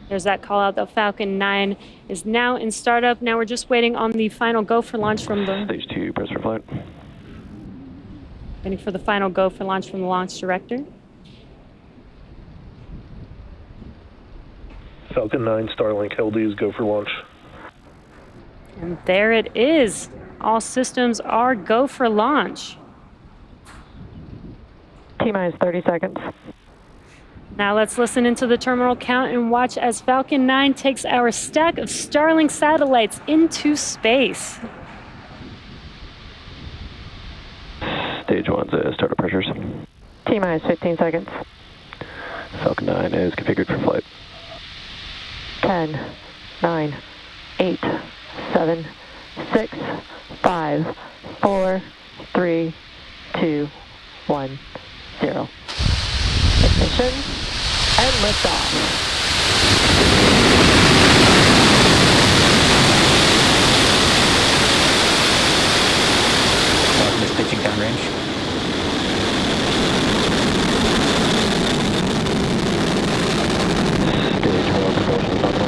There's that call out. The Falcon 9 is now in startup. Now we're just waiting on the final go for launch from the... Stage 2, press for flight. Waiting for the final go for launch from the launch director. Falcon 9 Starlink LDs go for launch. And there it is. All systems are go for launch. T-minus 30 seconds. Now let's listen into the terminal count and watch as Falcon 9 takes our stack of Starlink satellites into space. Stage 1's startup pressures. T-minus 15 seconds. Falcon 9 is configured for flight. 10, 9, 8, 7, 6, 5, 4, 3, 2, 1, 0. Ignition and liftoff. Falcon is pitching downrange. Stage 1 propulsion nominal.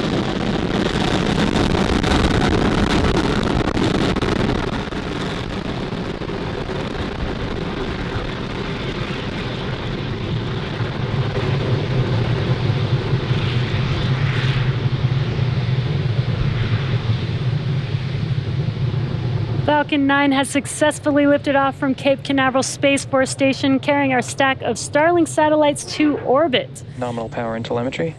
Falcon 9 has successfully lifted off from Cape Canaveral Space Force Station, carrying our stack of Starlink satellites to orbit. Nominal power and telemetry.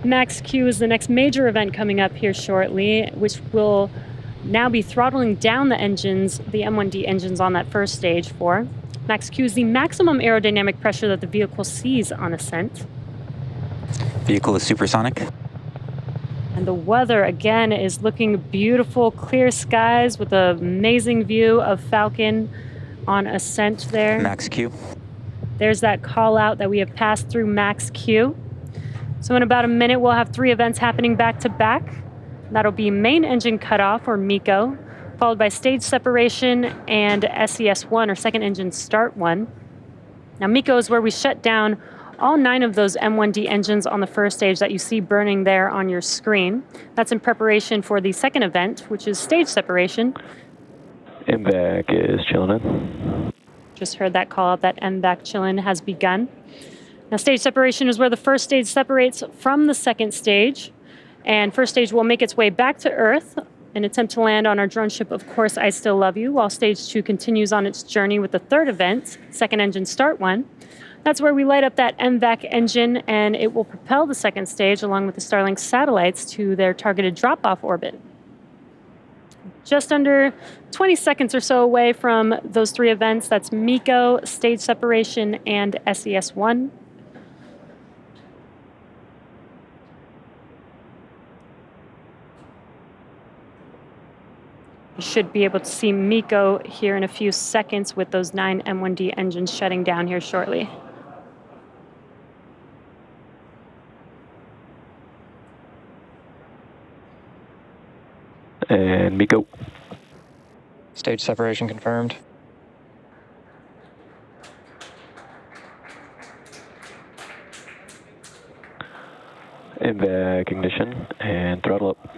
Max Q is the next major event coming up here shortly, which will now be throttling down the engines, the M1D engines on that first stage for. Max Q is the maximum aerodynamic pressure that the vehicle sees on ascent. Vehicle is supersonic. And the weather, again, is looking beautiful, clear skies with an amazing view of Falcon on ascent there. Max Q. There's that call out that we have passed through Max Q. So in about a minute, we'll have 3 events happening back to back. That'll be main engine cutoff, or MECO, followed by stage separation and SES1, or second engine start 1. Now MECO is where we shut down all 9 of those M1D engines on the first stage that you see burning there on your screen. That's in preparation for the second event, which is stage separation. MVAC is chilling in. Just heard that call out that MVAC chilling has begun. Now stage separation is where the first stage separates from the second stage. And first stage will make its way back to Earth in an attempt to land on our drone ship, Of Course I Still Love You, while stage 2 continues on its journey with the third event, second engine start 1. That's where we light up that MVAC engine, and it will propel the second stage along with the Starlink satellites to their targeted drop-off orbit. Just under 20 seconds or so away from those 3 events, that's MECO, stage separation, and SES1. You should be able to see MECO here in a few seconds with those 9 M1D engines shutting down here shortly. And MECO. Stage separation confirmed. MVAC ignition and throttle up.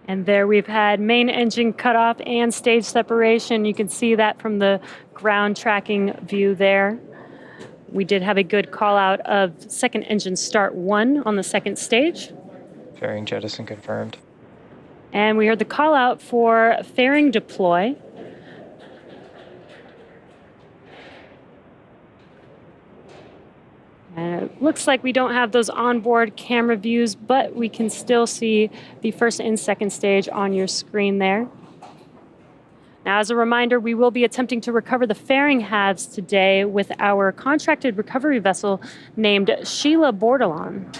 And there we've had main engine cutoff and stage separation. You can see that from the ground tracking view there. We did have a good call out of second engine start 1 on the second stage. Fairing jettison confirmed. And we heard the call out for fairing deploy. And it looks like we don't have those onboard camera views, but we can still see the first and second stage on your screen there. Now, as a reminder, we will be attempting to recover the fairing halves today with our contracted recovery vessel named Sheila Bordelon.